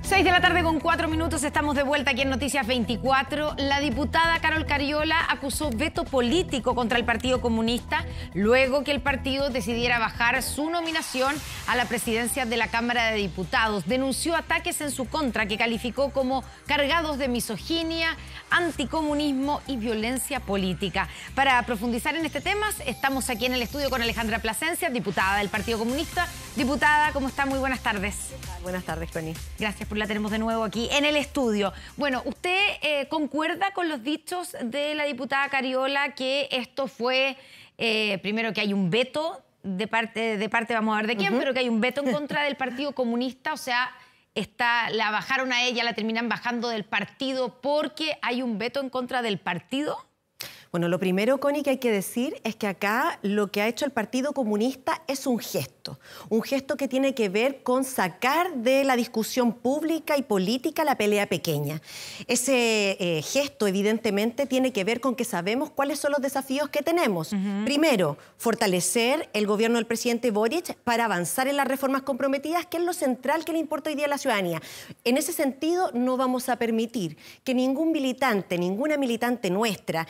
6 de la tarde con 4 minutos, estamos de vuelta aquí en Noticias 24. La diputada Carol Cariola acusó veto político contra el Partido Comunista luego que el partido decidiera bajar su nominación a la presidencia de la Cámara de Diputados. Denunció ataques en su contra que calificó como cargados de misoginia, anticomunismo y violencia política. Para profundizar en este tema, estamos aquí en el estudio con Alejandra Plasencia, diputada del Partido Comunista. Diputada, ¿cómo está? Muy buenas tardes. Buenas tardes, Connie. Gracias, la tenemos de nuevo aquí en el estudio. Bueno, ¿usted concuerda con los dichos de la diputada Cariola que esto fue, primero que hay un veto de parte, vamos a ver de quién, pero que hay un veto en contra del Partido Comunista? O sea, la bajaron a ella, la terminan bajando del partido porque hay un veto en contra del partido. Bueno, lo primero, Connie, que hay que decir es que acá lo que ha hecho el Partido Comunista es un gesto que tiene que ver con sacar de la discusión pública y política la pelea pequeña. Ese gesto, evidentemente, tiene que ver con que sabemos cuáles son los desafíos que tenemos. Primero, fortalecer el gobierno del presidente Boric para avanzar en las reformas comprometidas, que es lo central que le importa hoy día a la ciudadanía. En ese sentido, no vamos a permitir que ningún militante, ninguna militante nuestra,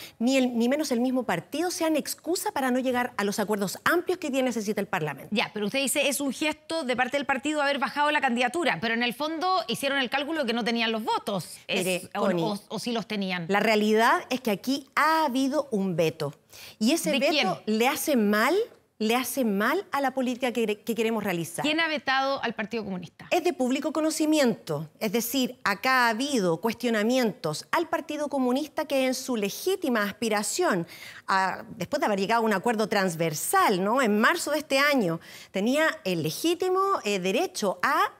ni menos el mismo partido, sean excusa para no llegar a los acuerdos amplios que hoy día necesita el Parlamento. Ya, pero usted dice es un gesto de parte del partido haber bajado la candidatura, pero en el fondo hicieron el cálculo de que no tenían los votos. Mire, Connie, o sí los tenían. La realidad es que aquí ha habido un veto. Y ese veto le hace mal a la política que queremos realizar. ¿Quién ha vetado al Partido Comunista? Es de público conocimiento. Es decir, acá ha habido cuestionamientos al Partido Comunista que en su legítima aspiración, después de haber llegado a un acuerdo transversal, ¿no?, en marzo de este año, tenía el legítimo derecho a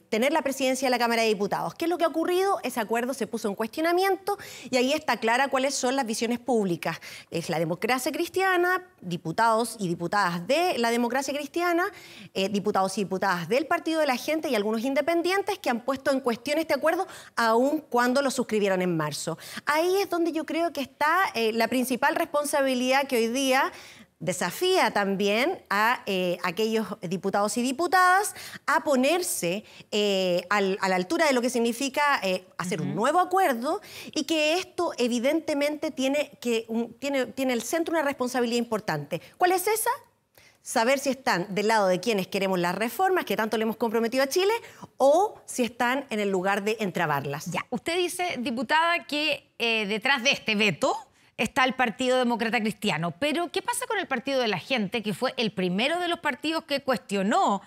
tener la presidencia de la Cámara de Diputados. ¿Qué es lo que ha ocurrido? Ese acuerdo se puso en cuestionamiento y ahí está clara cuáles son las visiones públicas. Es la democracia cristiana, diputados y diputadas de la democracia cristiana, diputados y diputadas del Partido de la Gente y algunos independientes que han puesto en cuestión este acuerdo aun cuando lo suscribieron en marzo. Ahí es donde yo creo que está la principal responsabilidad que hoy día desafía también a aquellos diputados y diputadas a ponerse a la altura de lo que significa hacer un nuevo acuerdo, y que esto evidentemente tiene el centro una responsabilidad importante. ¿Cuál es esa? Saber si están del lado de quienes queremos las reformas que tanto le hemos comprometido a Chile, o si están en el lugar de entrabarlas. Ya, usted dice, diputada, que detrás de este veto está el Partido Demócrata Cristiano. Pero, ¿qué pasa con el Partido de la Gente, que fue el primero de los partidos que cuestionó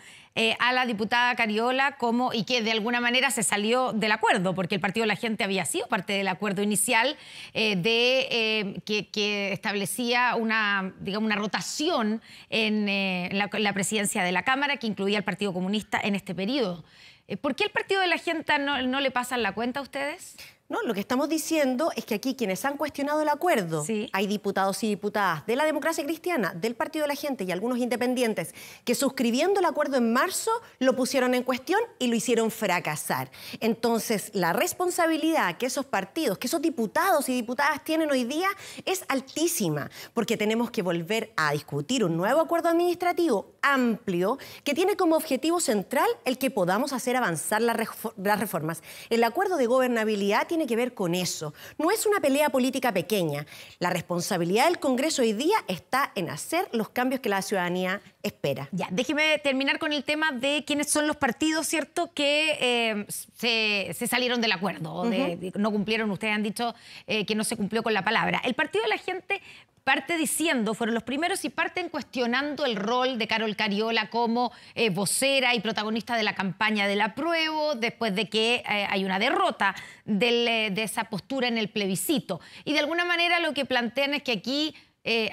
a la diputada Cariola y que de alguna manera se salió del acuerdo? Porque el Partido de la Gente había sido parte del acuerdo inicial que establecía una rotación en la presidencia de la Cámara, que incluía al Partido Comunista en este periodo. ¿Por qué el Partido de la Gente no le pasan la cuenta a ustedes? No, lo que estamos diciendo es que aquí quienes han cuestionado el acuerdo, hay diputados y diputadas de la democracia cristiana, del Partido de la Gente y algunos independientes que, suscribiendo el acuerdo en marzo, lo pusieron en cuestión y lo hicieron fracasar. Entonces, la responsabilidad que esos partidos, que esos diputados y diputadas tienen hoy día es altísima, porque tenemos que volver a discutir un nuevo acuerdo administrativo amplio que tiene como objetivo central el que podamos hacer avanzar las reformas. El acuerdo de gobernabilidad tiene que ver con eso. No es una pelea política pequeña. La responsabilidad del Congreso hoy día está en hacer los cambios que la ciudadanía espera. Ya, déjeme terminar con el tema de quiénes son los partidos, ¿cierto?, que se salieron del acuerdo, no cumplieron. Ustedes han dicho que no se cumplió con la palabra. El Partido de la Gente parte diciendo, fueron los primeros, y parten cuestionando el rol de Carol Cariola como vocera y protagonista de la campaña del apruebo, después de que hay una derrota de esa postura en el plebiscito. Y de alguna manera lo que plantean es que aquí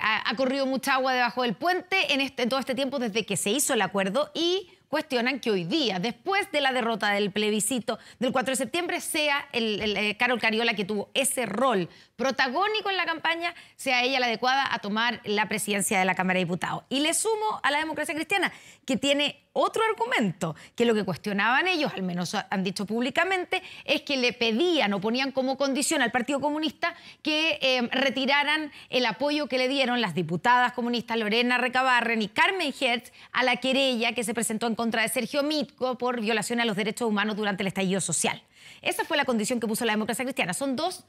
ha corrido mucha agua debajo del puente en todo este tiempo desde que se hizo el acuerdo, y cuestionan que hoy día, después de la derrota del plebiscito del 4 de septiembre, sea Carol Cariola, que tuvo ese rol protagónico en la campaña, sea ella la adecuada a tomar la presidencia de la Cámara de Diputados. Y le sumo a la democracia cristiana, que tiene otro argumento, que lo que cuestionaban ellos, al menos han dicho públicamente, es que le pedían o ponían como condición al Partido Comunista que retiraran el apoyo que le dieron las diputadas comunistas Lorena Recabarren y Carmen Hertz a la querella que se presentó en contra de Sergio Mitko por violación a los derechos humanos durante el estallido social. Esa fue la condición que puso la Democracia Cristiana. Son dos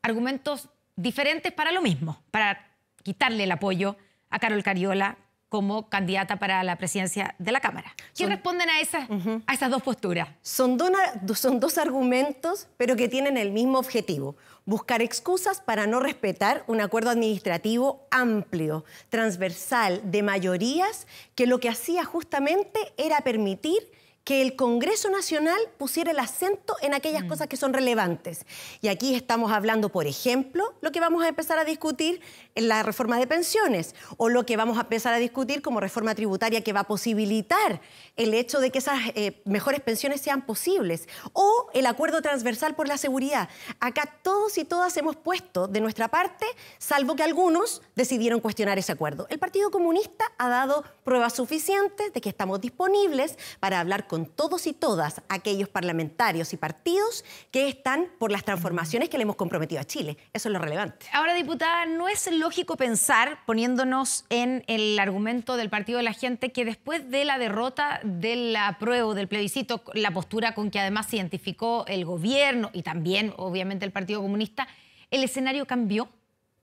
argumentos diferentes para lo mismo, para quitarle el apoyo a Carol Cariola como candidata para la presidencia de la Cámara. ¿Qué responden a esas dos posturas? Son dos argumentos, pero que tienen el mismo objetivo: buscar excusas para no respetar un acuerdo administrativo amplio, transversal, de mayorías, que lo que hacía justamente era permitir que el Congreso Nacional pusiera el acento en aquellas cosas que son relevantes. Y aquí estamos hablando, por ejemplo, lo que vamos a empezar a discutir en la reforma de pensiones, o lo que vamos a empezar a discutir como reforma tributaria que va a posibilitar el hecho de que esas mejores pensiones sean posibles, o el acuerdo transversal por la seguridad. Acá todos y todas hemos puesto de nuestra parte, salvo que algunos decidieron cuestionar ese acuerdo. El Partido Comunista ha dado pruebas suficientes de que estamos disponibles para hablar con todos y todas aquellos parlamentarios y partidos que están por las transformaciones que le hemos comprometido a Chile. Eso es lo relevante. Ahora, diputada, ¿no es lógico pensar, poniéndonos en el argumento del Partido de la Gente, que después de la derrota del apruebo, del plebiscito, la postura con que además se identificó el gobierno y también, obviamente, el Partido Comunista, el escenario cambió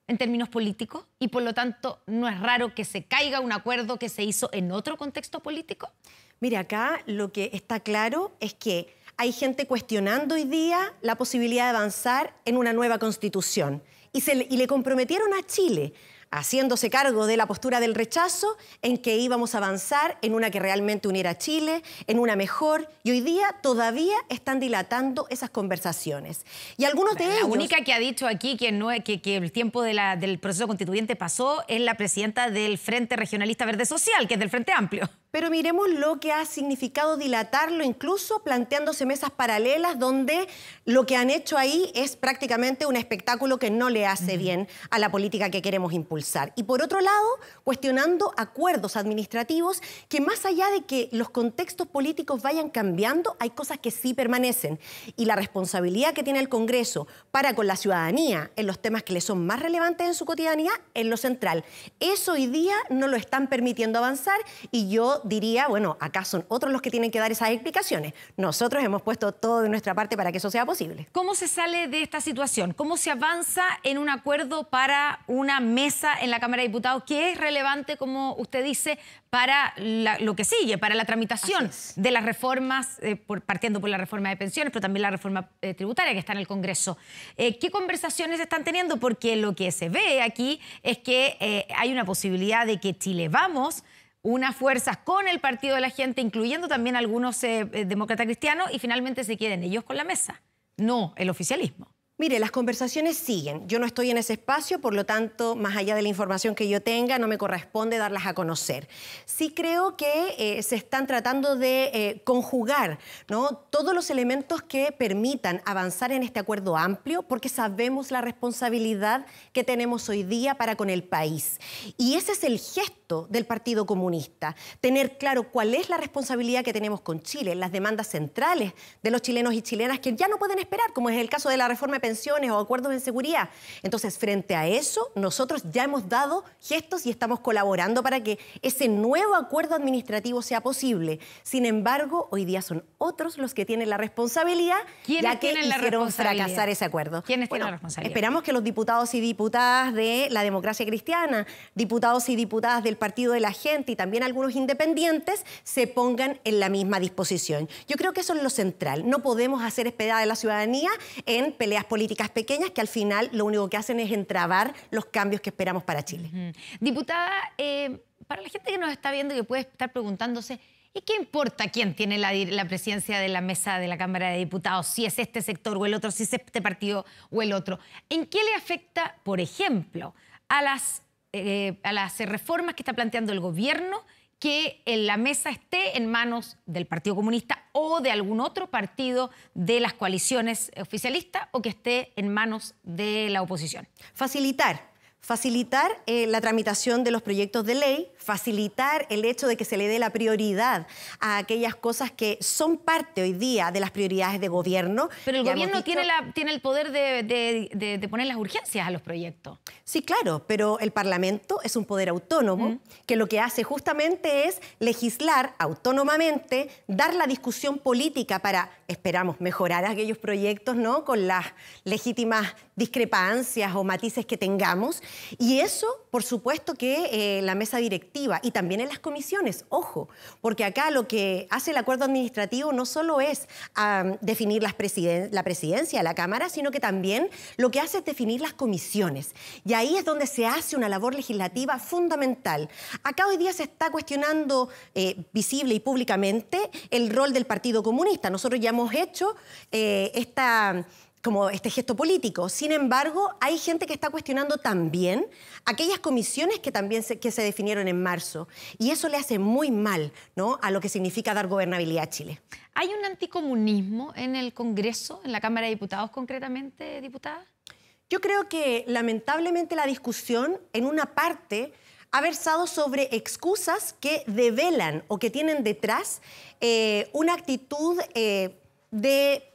en términos políticos y, por lo tanto, no es raro que se caiga un acuerdo que se hizo en otro contexto político? Mira, acá lo que está claro es que hay gente cuestionando hoy día la posibilidad de avanzar en una nueva constitución. Y le comprometieron a Chile, haciéndose cargo de la postura del rechazo, en que íbamos a avanzar en una que realmente uniera a Chile, en una mejor, y hoy día todavía están dilatando esas conversaciones. Y algunos de ellos... La única que ha dicho aquí que el tiempo del proceso constituyente pasó es la presidenta del Frente Regionalista Verde Social, que es del Frente Amplio. Pero miremos lo que ha significado dilatarlo, incluso planteándose mesas paralelas donde lo que han hecho ahí es prácticamente un espectáculo que no le hace bien a la política que queremos impulsar. Y por otro lado, cuestionando acuerdos administrativos que, más allá de que los contextos políticos vayan cambiando, hay cosas que sí permanecen. Y la responsabilidad que tiene el Congreso para con la ciudadanía en los temas que le son más relevantes en su cotidianidad es lo central. Eso hoy día no lo están permitiendo avanzar, y yo diría, bueno, acá son otros los que tienen que dar esas explicaciones. Nosotros hemos puesto todo de nuestra parte para que eso sea posible. ¿Cómo se sale de esta situación? ¿Cómo se avanza en un acuerdo para una mesa en la Cámara de Diputados que es relevante, como usted dice, para lo que sigue, para la tramitación de las reformas, partiendo por la reforma de pensiones, pero también la reforma tributaria que está en el Congreso? ¿Qué conversaciones están teniendo? Porque lo que se ve aquí es que hay una posibilidad de que Chile Vamos, unas fuerzas con el Partido de la Gente, incluyendo también algunos demócratas cristianos, y finalmente se queden ellos con la mesa, no el oficialismo. Mire, las conversaciones siguen. Yo no estoy en ese espacio, por lo tanto, más allá de la información que yo tenga, no me corresponde darlas a conocer. Sí creo que se están tratando de conjugar, ¿no?, todos los elementos que permitan avanzar en este acuerdo amplio, porque sabemos la responsabilidad que tenemos hoy día para con el país. Y ese es el gesto del Partido Comunista, tener claro cuál es la responsabilidad que tenemos con Chile, las demandas centrales de los chilenos y chilenas que ya no pueden esperar, como es el caso de la reforma de pensiones o acuerdos en seguridad. Entonces, frente a eso, nosotros ya hemos dado gestos y estamos colaborando para que ese nuevo acuerdo administrativo sea posible. Sin embargo, hoy día son otros los que tienen la responsabilidad, ya que hicieron fracasar ese acuerdo. ¿Quiénes tienen la responsabilidad? Esperamos que los diputados y diputadas de la Democracia Cristiana, diputados y diputadas del Partido de la Gente y también algunos independientes se pongan en la misma disposición. Yo creo que eso es lo central. No podemos hacer esperar a la ciudadanía en peleas políticas pequeñas que al final lo único que hacen es entrabar los cambios que esperamos para Chile. Diputada, para la gente que nos está viendo y que puede estar preguntándose, ¿y qué importa quién tiene la presidencia de la mesa de la Cámara de Diputados? Si es este sector o el otro, si es este partido o el otro. ¿En qué le afecta, por ejemplo, a las reformas que está planteando el gobierno, que en la mesa esté en manos del Partido Comunista o de algún otro partido de las coaliciones oficialistas, o que esté en manos de la oposición? Facilitar Facilitar la tramitación de los proyectos de ley, facilitar el hecho de que se le dé la prioridad a aquellas cosas que son parte hoy día de las prioridades de gobierno. Pero el gobierno tiene el poder de poner las urgencias a los proyectos. Sí, claro, pero el Parlamento es un poder autónomo que lo que hace justamente es legislar autónomamente, dar la discusión política para, esperamos, mejorar aquellos proyectos, ¿no?, con las legítimas discrepancias o matices que tengamos. Y eso, por supuesto, que la mesa directiva y también en las comisiones, ojo, porque acá lo que hace el acuerdo administrativo no solo es definir la presidencia de la Cámara, sino que también lo que hace es definir las comisiones. Y ahí es donde se hace una labor legislativa fundamental. Acá hoy día se está cuestionando visible y públicamente el rol del Partido Comunista. Nosotros ya hemos hecho como este gesto político. Sin embargo, hay gente que está cuestionando también aquellas comisiones que también se definieron en marzo. Y eso le hace muy mal, ¿no?, a lo que significa dar gobernabilidad a Chile. ¿Hay un anticomunismo en el Congreso, en la Cámara de Diputados concretamente, diputada? Yo creo que lamentablemente la discusión en una parte ha versado sobre excusas que develan o que tienen detrás una actitud de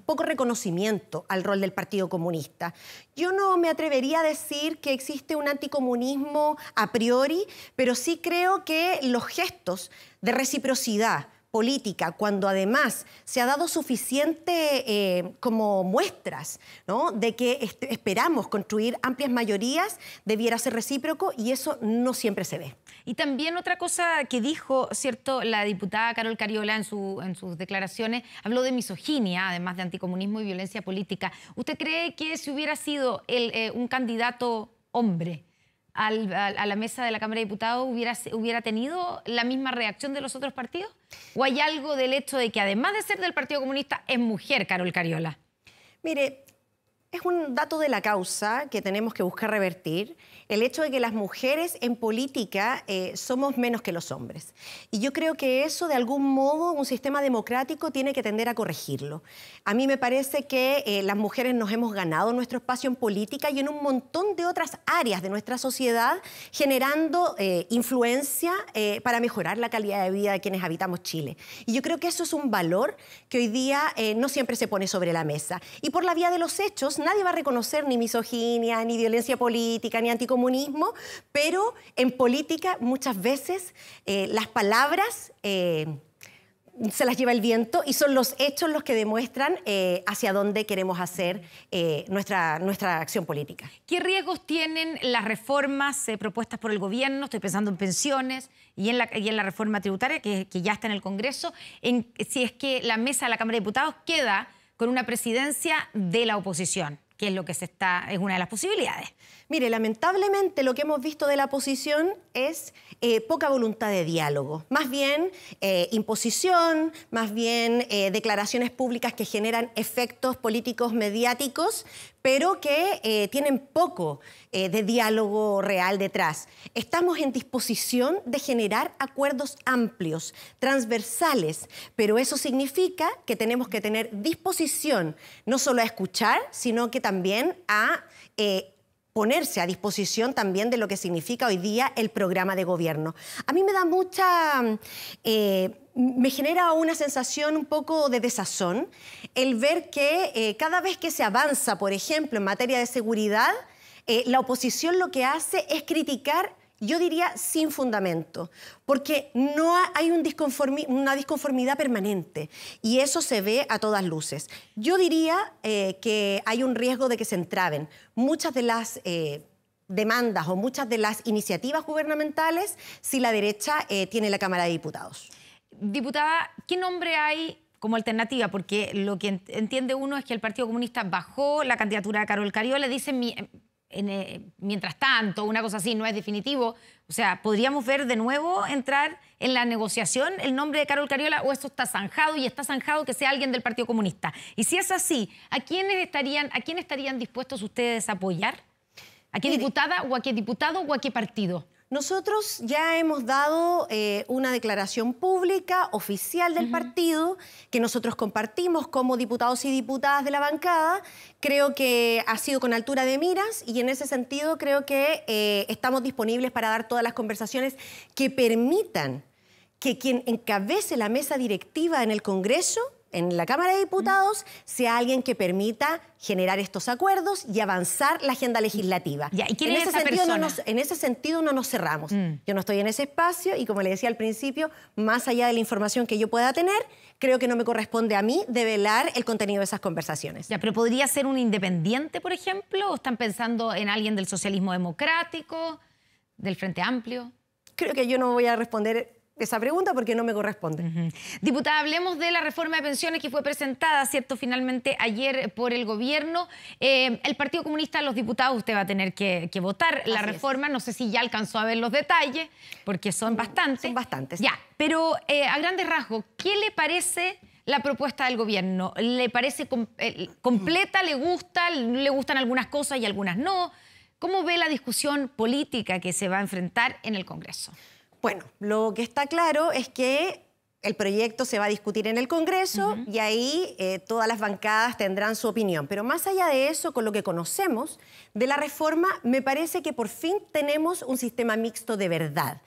poco reconocimiento al rol del Partido Comunista. Yo no me atrevería a decir que existe un anticomunismo a priori, pero sí creo que los gestos de reciprocidad política, cuando además se ha dado suficiente como muestras, ¿no?, de que esperamos construir amplias mayorías, debiera ser recíproco, y eso no siempre se ve. Y también otra cosa que dijo, ¿cierto?, la diputada Carol Cariola en sus declaraciones, habló de misoginia, además de anticomunismo y violencia política. ¿Usted cree que si hubiera sido un candidato hombre a la mesa de la Cámara de Diputados hubiera tenido la misma reacción de los otros partidos? ¿O hay algo del hecho de que además de ser del Partido Comunista es mujer Carol Cariola? Mire, es un dato de la causa que tenemos que buscar revertir, el hecho de que las mujeres en política somos menos que los hombres. Y yo creo que eso, de algún modo, un sistema democrático tiene que tender a corregirlo. A mí me parece que las mujeres nos hemos ganado nuestro espacio en política y en un montón de otras áreas de nuestra sociedad, generando influencia para mejorar la calidad de vida de quienes habitamos Chile. Y yo creo que eso es un valor que hoy día no siempre se pone sobre la mesa. Y por la vía de los hechos, nadie va a reconocer ni misoginia, ni violencia política, ni anticomunismo, pero en política muchas veces las palabras se las lleva el viento y son los hechos los que demuestran hacia dónde queremos hacer nuestra acción política. ¿Qué riesgos tienen las reformas propuestas por el gobierno? Estoy pensando en pensiones y en la reforma tributaria que ya está en el Congreso, si es que la mesa de la Cámara de Diputados queda con una presidencia de la oposición, que es lo que es una de las posibilidades. Mire, lamentablemente lo que hemos visto de la oposición es poca voluntad de diálogo. Más bien imposición, más bien declaraciones públicas que generan efectos políticos mediáticos, pero que tienen poco de diálogo real detrás. Estamos en disposición de generar acuerdos amplios, transversales, pero eso significa que tenemos que tener disposición no solo a escuchar, sino que también a ponerse a disposición también de lo que significa hoy día el programa de gobierno. A mí me da me genera una sensación un poco de desazón el ver que cada vez que se avanza, por ejemplo, en materia de seguridad, la oposición lo que hace es criticar, yo diría, sin fundamento, porque no hay una disconformidad permanente y eso se ve a todas luces. Yo diría que hay un riesgo de que se entraben muchas de las demandas o muchas de las iniciativas gubernamentales si la derecha tiene la Cámara de Diputados. Diputada, ¿qué nombre hay como alternativa? Porque lo que entiende uno es que el Partido Comunista bajó la candidatura de Carol Cariola, dice mientras tanto, una cosa así, no es definitivo. O sea, ¿podríamos ver de nuevo entrar en la negociación el nombre de Carol Cariola o esto está zanjado y está zanjado que sea alguien del Partido Comunista? Y si es así, ¿a quién estarían dispuestos ustedes a apoyar? ¿A qué diputada o a qué diputado o a qué partido? Nosotros ya hemos dado una declaración pública, oficial del partido, que nosotros compartimos como diputados y diputadas de la bancada. Creo que ha sido con altura de miras y en ese sentido creo que estamos disponibles para dar todas las conversaciones que permitan que quien encabece la mesa directiva en el Congreso, en la Cámara de Diputados, sea alguien que permita generar estos acuerdos y avanzar la agenda legislativa. Ya, ¿y quién es esa persona? En ese sentido no nos cerramos. Yo no estoy en ese espacio y, como le decía al principio, más allá de la información que yo pueda tener, creo que no me corresponde a mí develar el contenido de esas conversaciones. Ya, pero ¿podría ser un independiente, por ejemplo? ¿O están pensando en alguien del socialismo democrático, del Frente Amplio? Creo que yo no voy a responder esa pregunta porque no me corresponde. Diputada, hablemos de la reforma de pensiones que fue presentada, ¿cierto?, finalmente ayer por el gobierno. El Partido Comunista, los diputados, usted va a tener que votar la reforma. No sé si ya alcanzó a ver los detalles, porque son bastantes. Son bastantes. Ya, pero a grandes rasgos, ¿qué le parece la propuesta del gobierno? ¿Le parece completa? ¿Le gusta? ¿Le gustan algunas cosas y algunas no? ¿Cómo ve la discusión política que se va a enfrentar en el Congreso? Bueno, lo que está claro es que el proyecto se va a discutir en el Congreso y ahí todas las bancadas tendrán su opinión. Pero más allá de eso, con lo que conocemos de la reforma, me parece que por fin tenemos un sistema mixto de verdad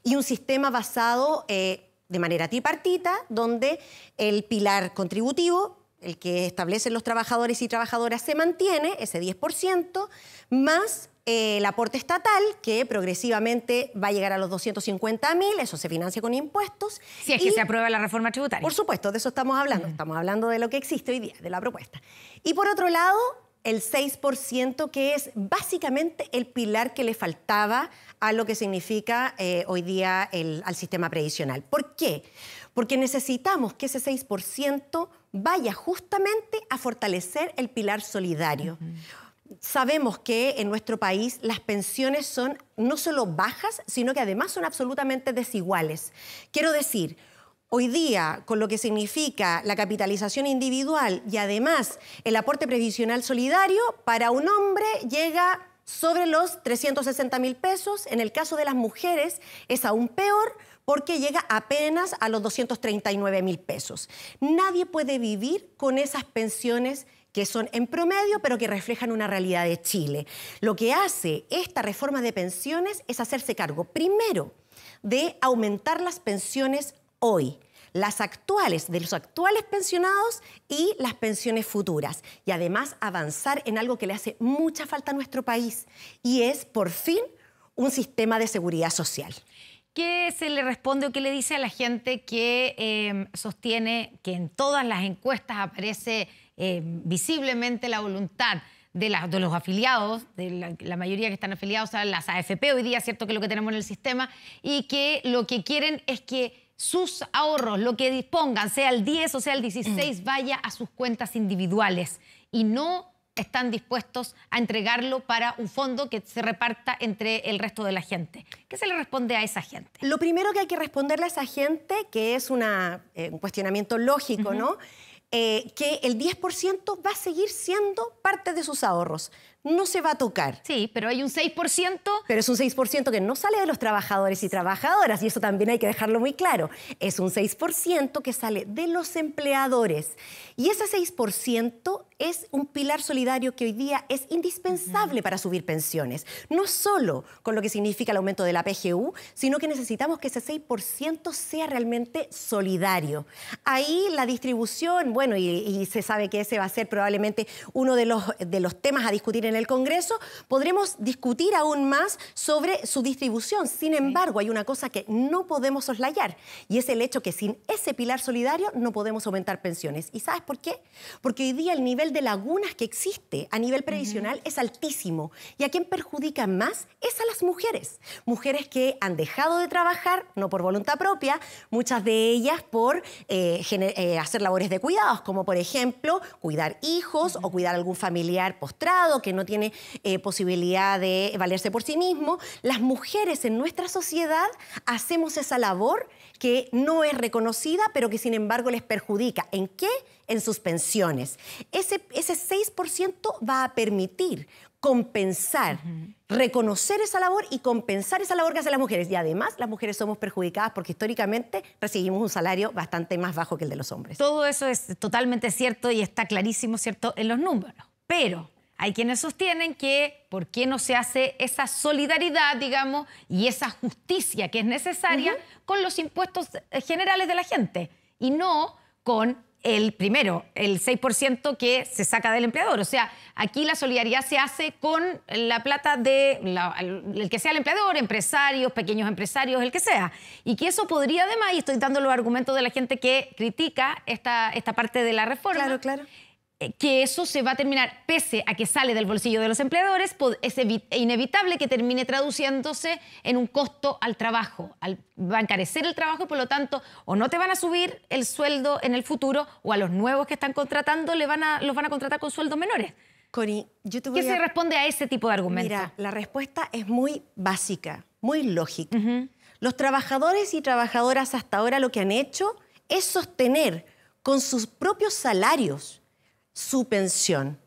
y un sistema basado de manera tripartita, donde el pilar contributivo, el que establecen los trabajadores y trabajadoras, se mantiene, ese 10%, más el aporte estatal, que progresivamente va a llegar a los 250.000, eso se financia con impuestos. Si es que se aprueba la reforma tributaria. Por supuesto, de eso estamos hablando. Estamos hablando de lo que existe hoy día, de la propuesta. Y por otro lado, el 6%, que es básicamente el pilar que le faltaba a lo que significa hoy día al sistema previsional. ¿Por qué? Porque necesitamos que ese 6% vaya justamente a fortalecer el pilar solidario. Sabemos que en nuestro país las pensiones son no solo bajas, sino que además son absolutamente desiguales. Quiero decir, hoy día, con lo que significa la capitalización individual y además el aporte previsional solidario, para un hombre llega sobre los 360.000 pesos. En el caso de las mujeres es aún peor, porque llega apenas a los 239.000 pesos. Nadie puede vivir con esas pensiones que son en promedio, pero que reflejan una realidad de Chile. Lo que hace esta reforma de pensiones es hacerse cargo, primero, de aumentar las pensiones hoy, las actuales, de los actuales pensionados y las pensiones futuras. Y además avanzar en algo que le hace mucha falta a nuestro país, y es, por fin, un sistema de seguridad social. ¿Qué se le responde o qué le dice a la gente que sostiene que en todas las encuestas aparece visiblemente la voluntad de los afiliados, de la mayoría que están afiliados a las AFP hoy día, cierto que es lo que tenemos en el sistema, y que lo que quieren es que sus ahorros, lo que dispongan, sea el 10 o sea el 16, vaya a sus cuentas individuales y no están dispuestos a entregarlo para un fondo que se reparta entre el resto de la gente? ¿Qué se le responde a esa gente? Lo primero que hay que responderle a esa gente, que es un cuestionamiento lógico, ¿no? Que el 10% va a seguir siendo parte de sus ahorros. No se va a tocar. Sí, pero hay un 6%. Pero es un 6% que no sale de los trabajadores y trabajadoras, y eso también hay que dejarlo muy claro. Es un 6% que sale de los empleadores. Y ese 6% es un pilar solidario que hoy día es indispensable para subir pensiones. No solo con lo que significa el aumento de la PGU, sino que necesitamos que ese 6% sea realmente solidario. Ahí la distribución, bueno, y se sabe que ese va a ser probablemente uno de los temas a discutir en el Congreso. Podremos discutir aún más sobre su distribución. Sin embargo, hay una cosa que no podemos soslayar, y es el hecho que sin ese pilar solidario no podemos aumentar pensiones. ¿Y sabes por qué? Porque hoy día el nivel de lagunas que existe a nivel previsional es altísimo. ¿Y a quién perjudica más? Es a las mujeres. Mujeres que han dejado de trabajar, no por voluntad propia, muchas de ellas por hacer labores de cuidados, como por ejemplo cuidar hijos o cuidar a algún familiar postrado que no tiene posibilidad de valerse por sí mismo. Las mujeres en nuestra sociedad hacemos esa labor que no es reconocida, pero que sin embargo les perjudica. ¿En qué? En sus pensiones. Ese 6% va a permitir compensar, reconocer esa labor y compensar esa labor que hacen las mujeres. Y además, las mujeres somos perjudicadas porque históricamente recibimos un salario bastante más bajo que el de los hombres. Todo eso es totalmente cierto y está clarísimo, ¿cierto?, en los números. Pero hay quienes sostienen que por qué no se hace esa solidaridad, digamos, y esa justicia que es necesaria con los impuestos generales de la gente y no con el 6% que se saca del empleador. O sea, aquí la solidaridad se hace con la plata el que sea el empleador, empresarios, pequeños empresarios, el que sea. Y que eso podría además, y estoy dando los argumentos de la gente que critica esta parte de la reforma, Claro, claro. Que eso se va a terminar, pese a que sale del bolsillo de los empleadores, es inevitable que termine traduciéndose en un costo al trabajo. Va a encarecer el trabajo y, por lo tanto, o no te van a subir el sueldo en el futuro o a los nuevos que están contratando los van a contratar con sueldos menores. Connie, yo te voy ¿Qué se responde a ese tipo de argumentos? Mira, la respuesta es muy básica, muy lógica. Los trabajadores y trabajadoras hasta ahora lo que han hecho es sostener con sus propios salarios su pensión.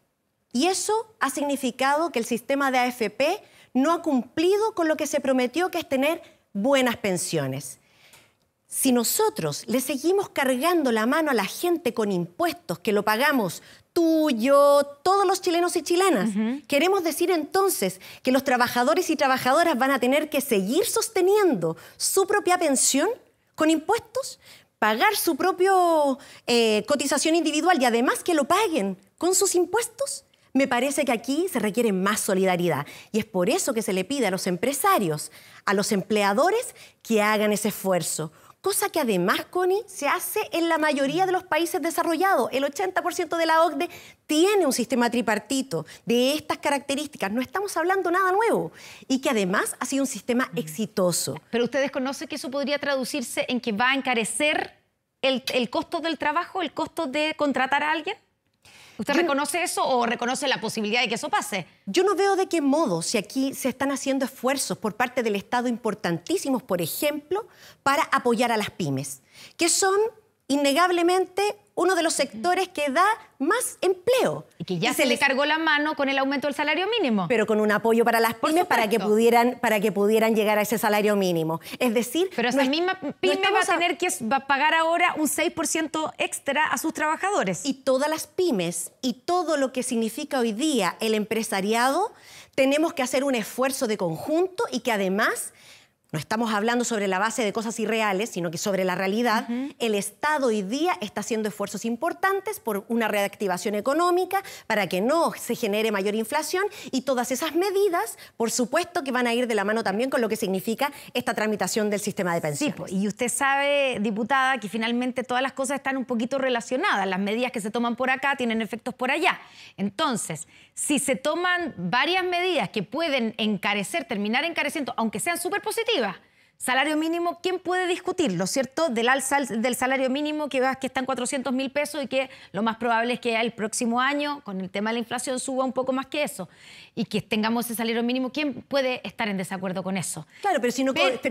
Y eso ha significado que el sistema de AFP no ha cumplido con lo que se prometió, que es tener buenas pensiones. Si nosotros le seguimos cargando la mano a la gente con impuestos, que lo pagamos tú, yo, todos los chilenos y chilenas, queremos decir entonces que los trabajadores y trabajadoras van a tener que seguir sosteniendo su propia pensión con impuestos, pagar su propia cotización individual y además que lo paguen con sus impuestos. Me parece que aquí se requiere más solidaridad y es por eso que se le pide a los empresarios, a los empleadores, que hagan ese esfuerzo. Cosa que además, Connie, se hace en la mayoría de los países desarrollados. El 80% de la OCDE tiene un sistema tripartito de estas características. No estamos hablando nada nuevo. Y que además ha sido un sistema exitoso. ¿Pero usted desconoce que eso podría traducirse en que va a encarecer el costo del trabajo, el costo de contratar a alguien? ¿Usted reconoce eso o reconoce la posibilidad de que eso pase? Yo no veo de qué modo, si aquí se están haciendo esfuerzos por parte del Estado importantísimos, por ejemplo, para apoyar a las pymes, que son innegablemente uno de los sectores que da más empleo. Y que ya se le cargó la mano con el aumento del salario mínimo. Pero con un apoyo para las pymes para que pudieran llegar a ese salario mínimo. Es decir... Pero esa misma pyme va a tener que pagar ahora un 6% extra a sus trabajadores. Y todas las pymes y todo lo que significa hoy día el empresariado, tenemos que hacer un esfuerzo de conjunto y que además... No estamos hablando sobre la base de cosas irreales, sino que sobre la realidad. El Estado hoy día está haciendo esfuerzos importantes por una reactivación económica para que no se genere mayor inflación y todas esas medidas, por supuesto, que van a ir de la mano también con lo que significa esta tramitación del sistema de pensiones. Sí, y usted sabe, diputada, que finalmente todas las cosas están un poquito relacionadas. Las medidas que se toman por acá tienen efectos por allá. Entonces, si se toman varias medidas que pueden terminar encareciendo, aunque sean súper positivas, salario mínimo, ¿quién puede discutirlo, cierto? Del alza del salario mínimo que está en 400.000 pesos y que lo más probable es que el próximo año, con el tema de la inflación, suba un poco más que eso. Y que tengamos ese salario mínimo, ¿quién puede estar en desacuerdo con eso? Claro, pero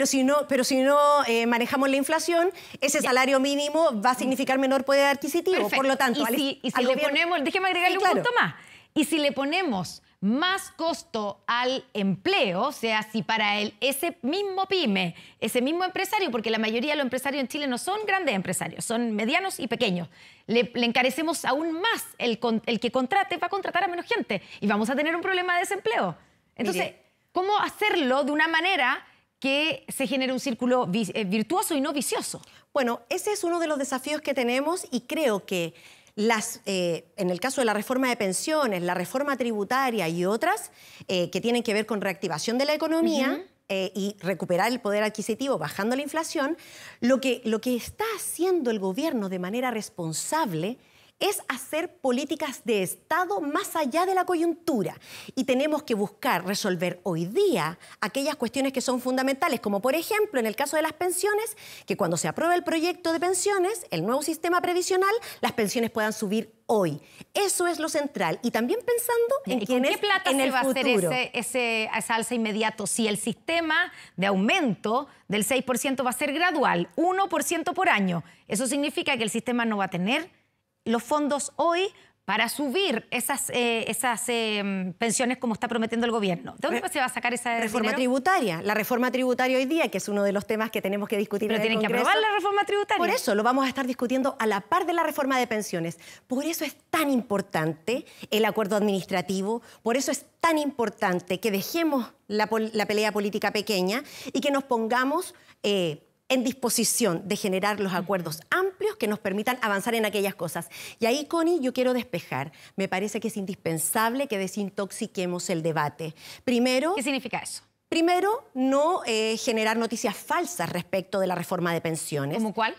si no manejamos la inflación, ese salario mínimo va a significar menor poder adquisitivo. Perfecto. Por lo tanto, y si le ponemos, déjeme agregarle un punto más. Y si le ponemos más costo al empleo, o sea, si para ese mismo pyme, ese mismo empresario, porque la mayoría de los empresarios en Chile no son grandes empresarios, son medianos y pequeños, le encarecemos aún más el que contrate, va a contratar a menos gente y vamos a tener un problema de desempleo. Entonces, ¿cómo hacerlo de una manera que se genere un círculo virtuoso y no vicioso? Bueno, ese es uno de los desafíos que tenemos y creo que en el caso de la reforma de pensiones, la reforma tributaria y otras que tienen que ver con reactivación de la economía y recuperar el poder adquisitivo bajando la inflación, lo que está haciendo el gobierno de manera responsable es hacer políticas de Estado más allá de la coyuntura. Y tenemos que buscar resolver hoy día aquellas cuestiones que son fundamentales, como por ejemplo, en el caso de las pensiones, que cuando se apruebe el proyecto de pensiones, el nuevo sistema previsional, las pensiones puedan subir hoy. Eso es lo central. Y también pensando en quienes ¿qué plata se va a hacer esa alza inmediato si el sistema de aumento del 6% va a ser gradual, 1% por año? Eso significa que el sistema no va a tener los fondos hoy para subir esas pensiones como está prometiendo el gobierno. ¿De dónde se va a sacar esa reforma tributaria? La reforma tributaria hoy día, que es uno de los temas que tenemos que discutir en el Congreso. Pero tienen que aprobar la reforma tributaria. Por eso lo vamos a estar discutiendo a la par de la reforma de pensiones. Por eso es tan importante el acuerdo administrativo, por eso es tan importante que dejemos la pelea política pequeña y que nos pongamos en disposición de generar los acuerdos amplios que nos permitan avanzar en aquellas cosas. Y ahí, Connie, yo quiero despejar. Me parece que es indispensable que desintoxiquemos el debate. Primero... ¿Qué significa eso? Primero, no generar noticias falsas respecto de la reforma de pensiones. ¿Cómo cuál?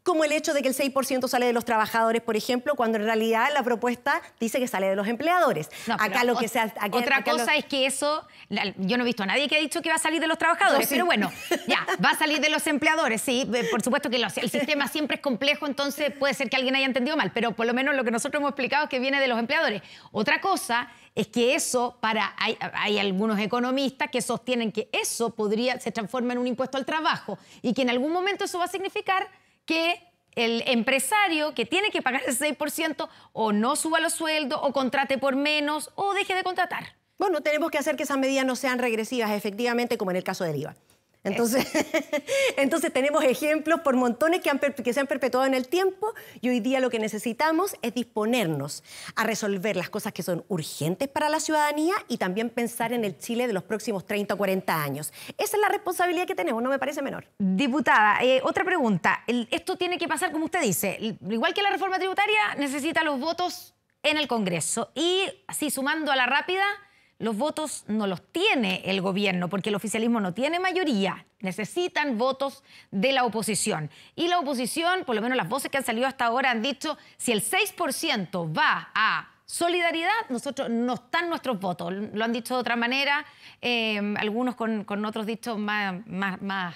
Como el hecho de que el 6% sale de los trabajadores, por ejemplo, cuando en realidad la propuesta dice que sale de los empleadores. No, acá lo que otra cosa es que eso, yo no he visto a nadie que ha dicho que va a salir de los trabajadores, sí. Pero bueno, ya, va a salir de los empleadores, sí, por supuesto que el sistema siempre es complejo, entonces puede ser que alguien haya entendido mal, pero por lo menos lo que nosotros hemos explicado es que viene de los empleadores. Otra cosa es que eso, hay algunos economistas que sostienen que eso se transforma en un impuesto al trabajo y que en algún momento eso va a significar que el empresario que tiene que pagar ese 6% o no suba los sueldos o contrate por menos o deje de contratar. Bueno, tenemos que hacer que esas medidas no sean regresivas, efectivamente, como en el caso del IVA. Entonces tenemos ejemplos por montones que se han perpetuado en el tiempo y hoy día lo que necesitamos es disponernos a resolver las cosas que son urgentes para la ciudadanía y también pensar en el Chile de los próximos 30 o 40 años. Esa es la responsabilidad que tenemos, no me parece menor. Diputada, otra pregunta. Esto tiene que pasar, como usted dice, igual que la reforma tributaria, necesita los votos en el Congreso y así sumando a la rápida, los votos no los tiene el gobierno porque el oficialismo no tiene mayoría. Necesitan votos de la oposición. Y la oposición, por lo menos las voces que han salido hasta ahora, han dicho si el 6% va a solidaridad, nosotros no están nuestros votos. Lo han dicho de otra manera, algunos con otros dichos más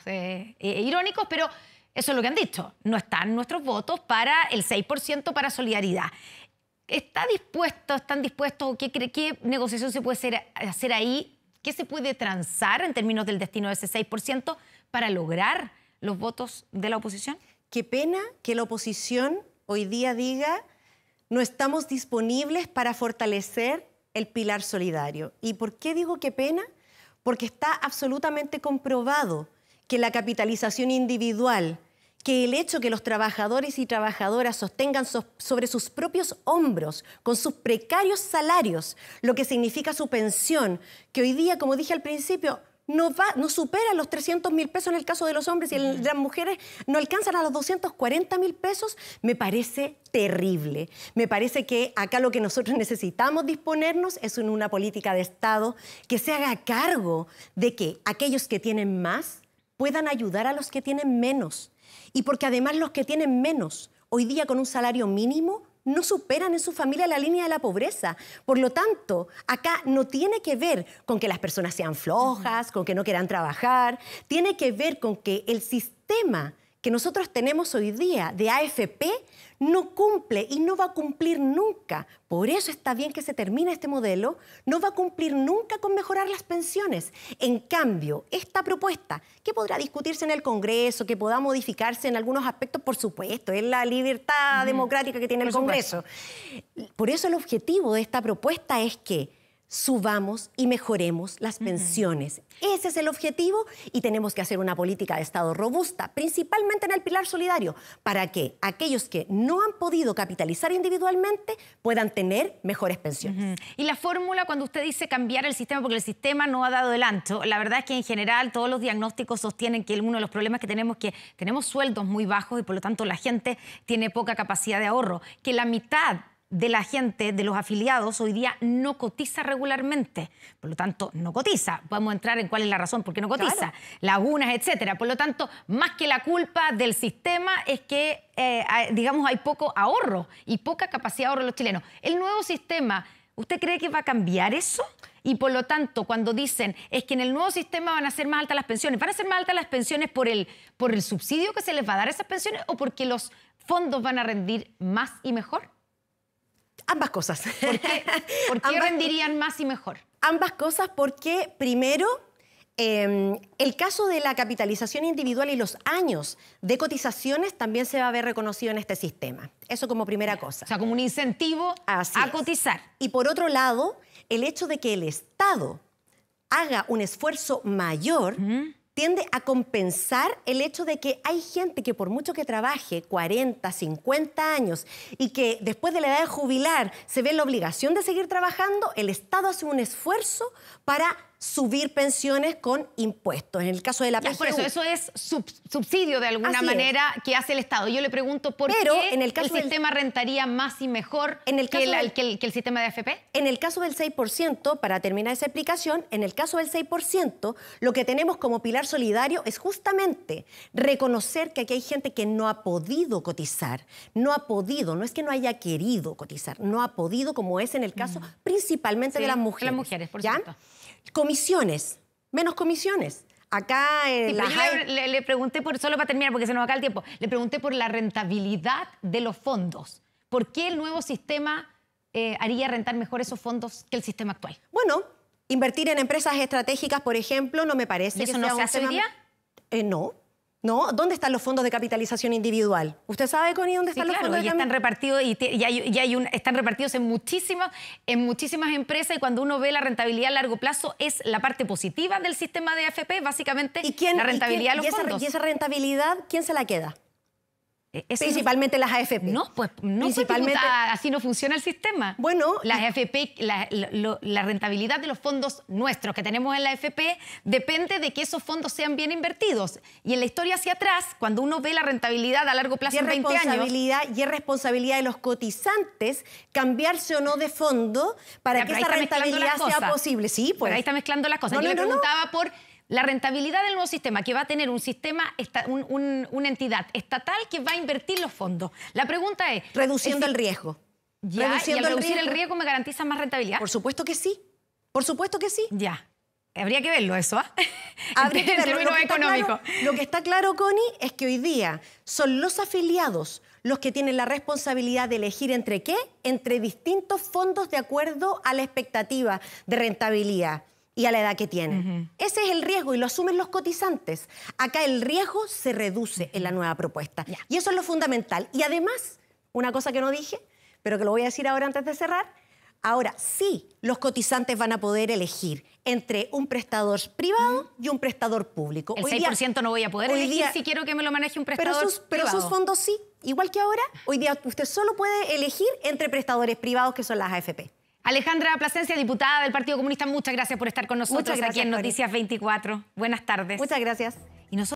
irónicos, pero eso es lo que han dicho. No están nuestros votos para el 6% para solidaridad. ¿Están dispuestos? ¿Qué negociación se puede hacer ahí? ¿Qué se puede transar en términos del destino de ese 6% para lograr los votos de la oposición? Qué pena que la oposición hoy día diga no estamos disponibles para fortalecer el pilar solidario. ¿Y por qué digo qué pena? Porque está absolutamente comprobado que la capitalización individual, que el hecho que los trabajadores y trabajadoras sostengan sobre sus propios hombros, con sus precarios salarios, lo que significa su pensión, que hoy día, como dije al principio, no supera los 300.000 pesos en el caso de los hombres y las mujeres no alcanzan a los 240.000 pesos, me parece terrible. Me parece que acá lo que nosotros necesitamos disponernos es en una política de Estado que se haga cargo de que aquellos que tienen más puedan ayudar a los que tienen menos. Y porque además los que tienen menos, hoy día con un salario mínimo, no superan en su familia la línea de la pobreza. Por lo tanto, acá no tiene que ver con que las personas sean flojas, con que no quieran trabajar, tiene que ver con que el sistema que nosotros tenemos hoy día de AFP no cumple y no va a cumplir nunca. Por eso está bien que se termine este modelo, no va a cumplir nunca con mejorar las pensiones. En cambio, esta propuesta, que podrá discutirse en el Congreso, que pueda modificarse en algunos aspectos, por supuesto, es la libertad democrática que tiene el Congreso. Por eso el objetivo de esta propuesta es que subamos y mejoremos las pensiones. Ese es el objetivo y tenemos que hacer una política de Estado robusta, principalmente en el pilar solidario, para que aquellos que no han podido capitalizar individualmente puedan tener mejores pensiones. Y la fórmula, cuando usted dice cambiar el sistema, porque el sistema no ha dado el ancho, la verdad es que en general todos los diagnósticos sostienen que uno de los problemas que tenemos sueldos muy bajos y por lo tanto la gente tiene poca capacidad de ahorro, que la mitad de la gente, de los afiliados, hoy día no cotiza regularmente. Por lo tanto, no cotiza. Podemos entrar en cuál es la razón por qué no cotiza. Claro. Lagunas, etcétera. Por lo tanto, más que la culpa del sistema es que, digamos, hay poco ahorro y poca capacidad de ahorro de los chilenos. El nuevo sistema, ¿usted cree que va a cambiar eso? Y por lo tanto, cuando dicen es que en el nuevo sistema van a ser más altas las pensiones, ¿van a ser más altas las pensiones por el subsidio que se les va a dar a esas pensiones o porque los fondos van a rendir más y mejor? Ambas cosas. ¿Por qué rendirían más y mejor? Ambas cosas porque, primero, El caso de la capitalización individual y los años de cotizaciones también se va a ver reconocido en este sistema. Eso como primera cosa. O sea, como un incentivo a cotizar. Y por otro lado, el hecho de que el Estado haga un esfuerzo mayor tiende a compensar el hecho de que hay gente que por mucho que trabaje 40, 50 años y que después de la edad de jubilar se ve en la obligación de seguir trabajando, el Estado hace un esfuerzo para subir pensiones con impuestos. En el caso de la PGU. Por eso es subsidio de alguna manera que hace el Estado. Yo le pregunto por qué en el sistema rentaría más y mejor que el sistema de AFP. En el caso del 6%, para terminar esa explicación, en el caso del 6%, lo que tenemos como pilar solidario es justamente reconocer que aquí hay gente que no ha podido cotizar, no ha podido, no es que no haya querido cotizar, no ha podido, como es en el caso principalmente de las mujeres. Las mujeres, por ¿ya? cierto. Comisiones, menos comisiones. Acá le pregunté, solo para terminar, porque se nos acaba el tiempo, le pregunté por la rentabilidad de los fondos. ¿Por qué el nuevo sistema haría rentar mejor esos fondos que el sistema actual? Bueno, invertir en empresas estratégicas, por ejemplo, no me parece que sea un tema... ¿Eso no se hace hoy día? No. No, ¿dónde están los fondos de capitalización individual? ¿Usted sabe, Connie, dónde están los fondos? Y están repartidos están repartidos en muchísimas empresas, y cuando uno ve la rentabilidad a largo plazo es la parte positiva del sistema de AFP, básicamente la rentabilidad de los fondos. ¿Y esa rentabilidad quién se la queda? Principalmente las AFP. No, pues no, principalmente así no funciona el sistema. Bueno, las AFP, la rentabilidad de los fondos nuestros que tenemos en la AFP depende de que esos fondos sean bien invertidos. Y en la historia hacia atrás, cuando uno ve la rentabilidad a largo plazo en 20 años... Y es responsabilidad de los cotizantes cambiarse o no de fondo para que esa rentabilidad sea posible. Sí, pues. Pero ahí está mezclando las cosas. Yo le preguntaba por... la rentabilidad del nuevo sistema, que va a tener un sistema, una entidad estatal que va a invertir los fondos. La pregunta es... Reduciendo el riesgo. ¿Y al reducir el riesgo me garantiza más rentabilidad? Por supuesto que sí. Por supuesto que sí. Ya. Habría que verlo eso, ¿ah? Habría que verlo. En términos económicos. Lo que está claro, Connie, es que hoy día son los afiliados los que tienen la responsabilidad de elegir entre qué, entre distintos fondos de acuerdo a la expectativa de rentabilidad y a la edad que tienen. Ese es el riesgo y lo asumen los cotizantes. Acá el riesgo se reduce en la nueva propuesta. Y eso es lo fundamental. Y además, una cosa que no dije, pero que lo voy a decir ahora antes de cerrar, ahora sí los cotizantes van a poder elegir entre un prestador privado y un prestador público. El 6% no voy a poder elegir si quiero que me lo maneje un prestador privado. Pero sus fondos sí, igual que ahora. Hoy día usted solo puede elegir entre prestadores privados, que son las AFP. Alejandra Plasencia, diputada del Partido Comunista, muchas gracias por estar con nosotros aquí en Noticias 24. Buenas tardes. Muchas gracias.